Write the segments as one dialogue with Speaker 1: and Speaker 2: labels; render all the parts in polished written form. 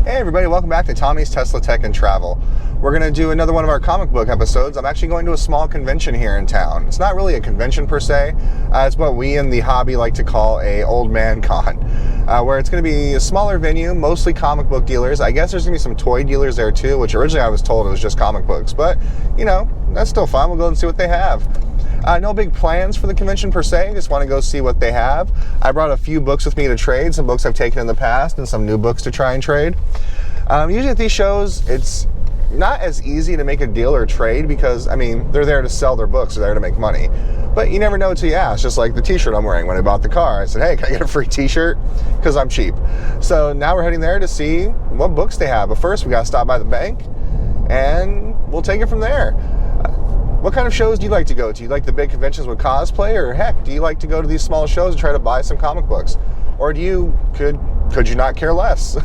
Speaker 1: Hey everybody, welcome back to Tommy's Tesla Tech and Travel. We're going to do another one of our comic book episodes. I'm actually going to a small convention here in town. It's not really a convention per se. It's what we in the hobby like to call a old man con, where it's going to be a smaller venue, mostly comic book dealers. I guess there's going to be some toy dealers there too, which originally I was told it was just comic books. But, you know, that's still fun. We'll go and see what they have. No big plans for the convention per se, just want to go see what they have. I brought a few books with me to trade, some books I've taken in the past and some new books to try and trade. Usually at these shows, it's not as easy to make a deal or trade because, I mean, they're there to sell their books, they're there to make money. But you never know until you ask, just like the t-shirt I'm wearing when I bought the car. I said, hey, can I get a free t-shirt? Because I'm cheap. So now we're heading there to see what books they have. But first, we got to stop by the bank, and we'll take it from there. What kind of shows do you like to go to? You like the big conventions with cosplay, or heck, do you like to go to these small shows and try to buy some comic books? Or could you not care less?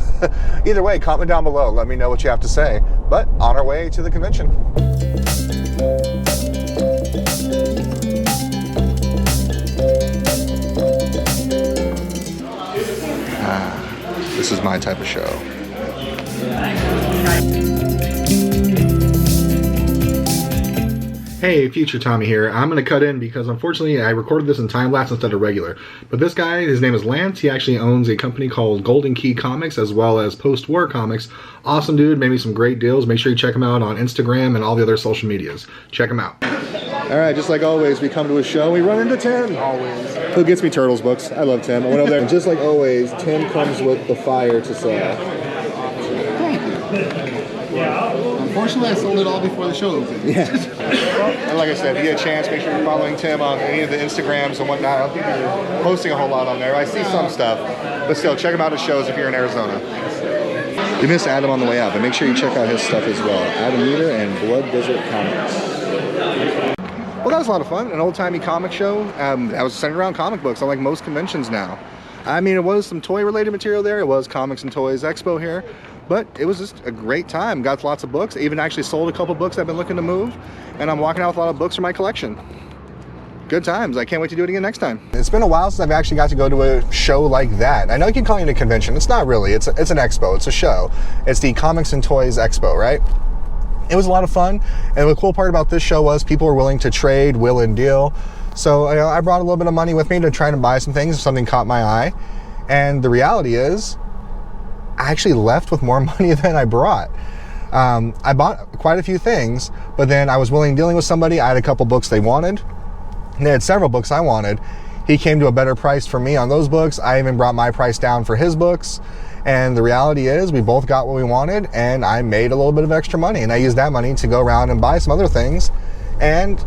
Speaker 1: Either way, comment down below. Let me know what you have to say. But on our way to the convention. This is my type of show. Hey, future Tommy here. I'm going to cut in because unfortunately I recorded this in time-lapse instead of regular. But this guy, his name is Lance. He actually owns a company called Golden Key Comics as well as Post-War Comics. Awesome dude, made me some great deals. Make sure you check him out on Instagram and all the other social medias. Check him out. Alright, just like always, we come to a show, we run into Tim. Always. Who gets me Turtles books. I love Tim. I went over there and just like always, Tim comes with the fire to sell.
Speaker 2: Thank you. Unfortunately, I sold it all before the show opened.
Speaker 1: Yeah. And like I said, if you get a chance, make sure you're following Tim on any of the Instagrams and whatnot. I don't think you're posting a whole lot on there. I see some stuff, but still, check him out at shows if you're in Arizona. We missed Adam on the way out, but make sure you check out his stuff as well. Adam Eater and Blood Desert Comics. Well, that was a lot of fun. An old-timey comic show. I was centered around comic books, unlike most conventions now. I mean, it was some toy-related material there. It was Comics and Toys Expo here. But it was just a great time. Got lots of books. I even actually sold a couple books I've been looking to move. And I'm walking out with a lot of books from my collection. Good times. I can't wait to do it again next time. It's been a while since I've actually got to go to a show like that. I know you can call it a convention. It's not really. It's an expo. It's a show. It's the Comics and Toys Expo, right? It was a lot of fun. And the cool part about this show was people were willing to trade, will and deal. So I brought a little bit of money with me to try to buy some things if something caught my eye. And the reality is, I actually left with more money than I brought. I bought quite a few things, but then I was dealing with somebody. I had a couple books they wanted. And they had several books I wanted. He came to a better price for me on those books. I even brought my price down for his books. And the reality is we both got what we wanted, and I made a little bit of extra money. And I used that money to go around and buy some other things. And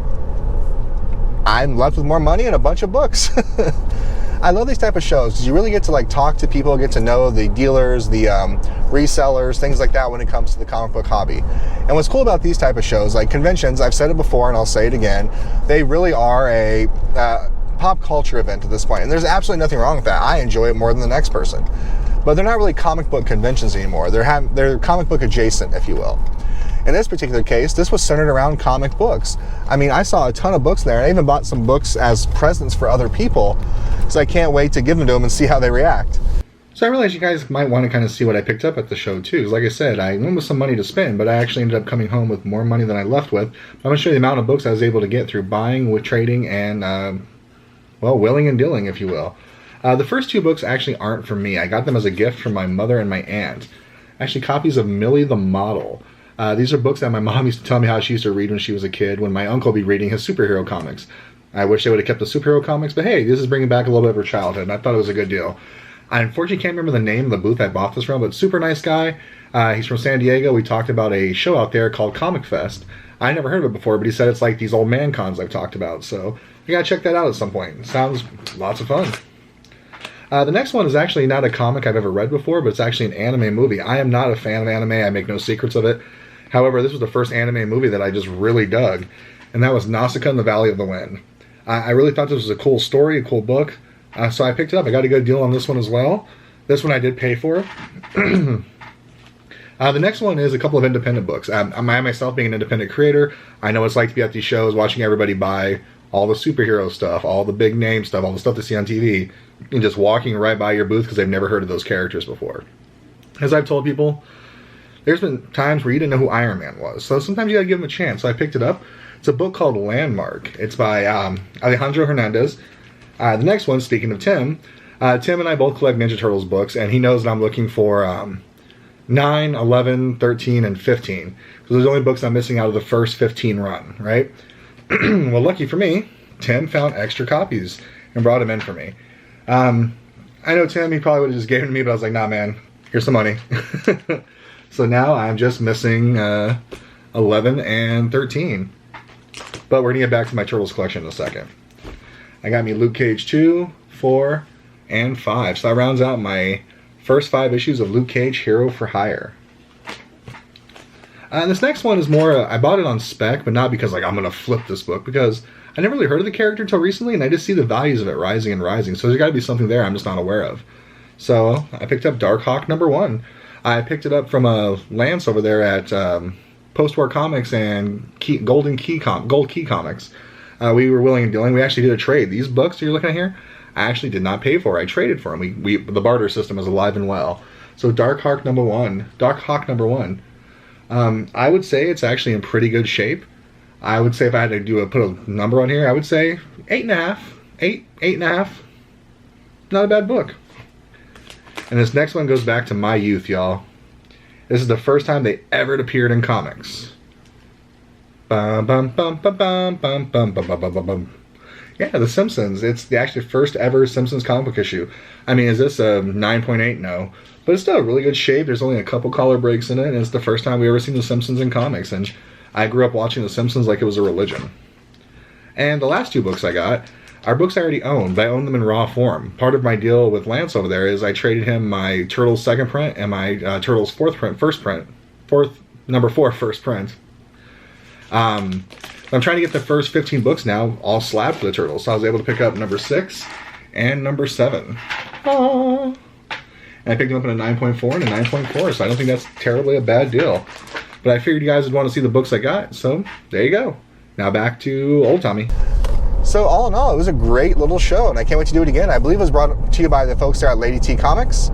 Speaker 1: I'm left with more money and a bunch of books. I love these type of shows because you really get to like talk to people, get to know the dealers, the resellers, things like that when it comes to the comic book hobby. And what's cool about these type of shows, like conventions, I've said it before and I'll say it again, they really are a pop culture event at this point. And there's absolutely nothing wrong with that. I enjoy it more than the next person. But they're not really comic book conventions anymore. They're comic book adjacent, if you will. In this particular case, this was centered around comic books. I mean, I saw a ton of books there, and I even bought some books as presents for other people, so I can't wait to give them to them and see how they react. So I realized you guys might want to kind of see what I picked up at the show too. Like I said, I went with some money to spend, but I actually ended up coming home with more money than I left with. I'm going to show you the amount of books I was able to get through buying, with trading, and, well, willing and dealing, if you will. The first two books actually aren't for me. I got them as a gift from my mother and my aunt. Actually, copies of Millie the Model. These are books that my mom used to tell me how she used to read when she was a kid, when my uncle would be reading his superhero comics. I wish they would have kept the superhero comics, but hey, this is bringing back a little bit of her childhood, and I thought it was a good deal. I unfortunately can't remember the name of the booth I bought this from, but super nice guy. He's from San Diego. We talked about a show out there called Comic Fest. I never heard of it before, but he said it's like these old man cons I've talked about, so you gotta check that out at some point. It sounds lots of fun. The next one is actually not a comic I've ever read before, but it's actually an anime movie. I am not a fan of anime. I make no secrets of it. However, this was the first anime movie that I just really dug, and that was Nausicaa and the Valley of the Wind. I really thought this was a cool story, a cool book, so I picked it up. I got a good deal on this one as well. This one I did pay for. The next one is a couple of independent books. I myself, being an independent creator, I know what it's like to be at these shows watching everybody buy all the superhero stuff, all the big name stuff, all the stuff they see on TV, and just walking right by your booth because they've never heard of those characters before. as I've told people, there's been times where you didn't know who Iron Man was. So sometimes you gotta give him a chance. So I picked it up. It's a book called Landmark. It's by Alejandro Hernandez. The next one, speaking of Tim, Tim and I both collect Ninja Turtles books, and he knows that I'm looking for 9, 11, 13, and 15. So those are the only books I'm missing out of the first 15 run, right? Well, lucky for me, Tim found extra copies and brought them in for me. I know Tim, he probably would have just given them to me, but I was like, nah, man, here's some money. So now I'm just missing 11 and 13. But we're going to get back to my Turtles collection in a second. I got me Luke Cage 2, 4, and 5. So that rounds out my first 5 issues of Luke Cage Hero for Hire. And this next one is more, I bought it on spec, but not because like I'm going to flip this book, because I never really heard of the character until recently, and I just see the values of it rising and rising. So there's got to be something there I'm just not aware of. So I picked up Darkhawk #1. I picked it up from Lance over there at Post-War Comics and Gold Key Comics. We were willing and dealing. We actually did a trade. These books you're looking at here, I actually did not pay for. I traded for them. The barter system is alive and well. So Darkhawk #1. I would say it's actually in pretty good shape. I would say if I had to put a number on here, I would say 8.5. 8.5. Not a bad book. And this next one goes back to my youth, y'all. This is the first time they ever appeared in comics. Bum, bum, bum, bum, bum, bum, bum, bum, bum, bum, bum. Yeah, The Simpsons. It's the actually first ever Simpsons comic book issue. I mean, is this a 9.8? No. But it's still a really good shape. There's only a couple color breaks in it, and it's the first time we ever seen The Simpsons in comics. And I grew up watching The Simpsons like it was a religion. And the last 2 books I got are books I already own, but I own them in raw form. Part of my deal with Lance over there is I traded him my Turtles 2nd print and my Turtles 4th print, first print. Number 4 first print. I'm trying to get the first 15 books now all slabbed for the Turtles. So I was able to pick up number 6 and number 7. Aww. And I picked them up in a 9.4 and a 9.4, so I don't think that's terribly a bad deal. But I figured you guys would want to see the books I got, so there you go. Now back to old Tommy. So all in all, it was a great little show, and I can't wait to do it again. I believe it was brought to you by the folks there at Lady T Comics.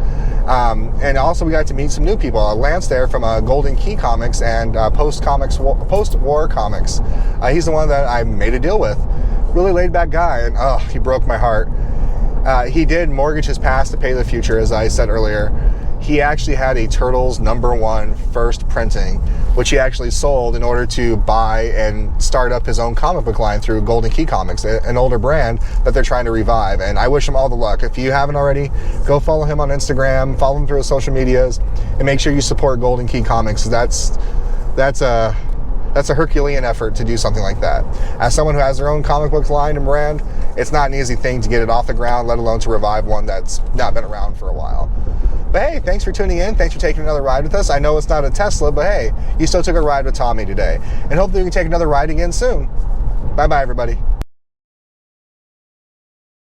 Speaker 1: And also we got to meet some new people. Lance there from Golden Key Comics and Post-War Comics. He's the one that I made a deal with. Really laid-back guy, and oh, he broke my heart. He did mortgage his past to pay the future, as I said earlier. He actually had a Turtles #1 first printing, which he actually sold in order to buy and start up his own comic book line through Golden Key Comics, an older brand that they're trying to revive. And I wish him all the luck. If you haven't already, go follow him on Instagram, follow him through his social medias, and make sure you support Golden Key Comics. That's a Herculean effort to do something like that. As someone who has their own comic book line and brand, it's not an easy thing to get it off the ground, let alone to revive one that's not been around for a while. But hey, thanks for tuning in. Thanks for taking another ride with us. I know it's not a Tesla, but hey, you still took a ride with Tommy today. And hopefully we can take another ride again soon. Bye-bye, everybody.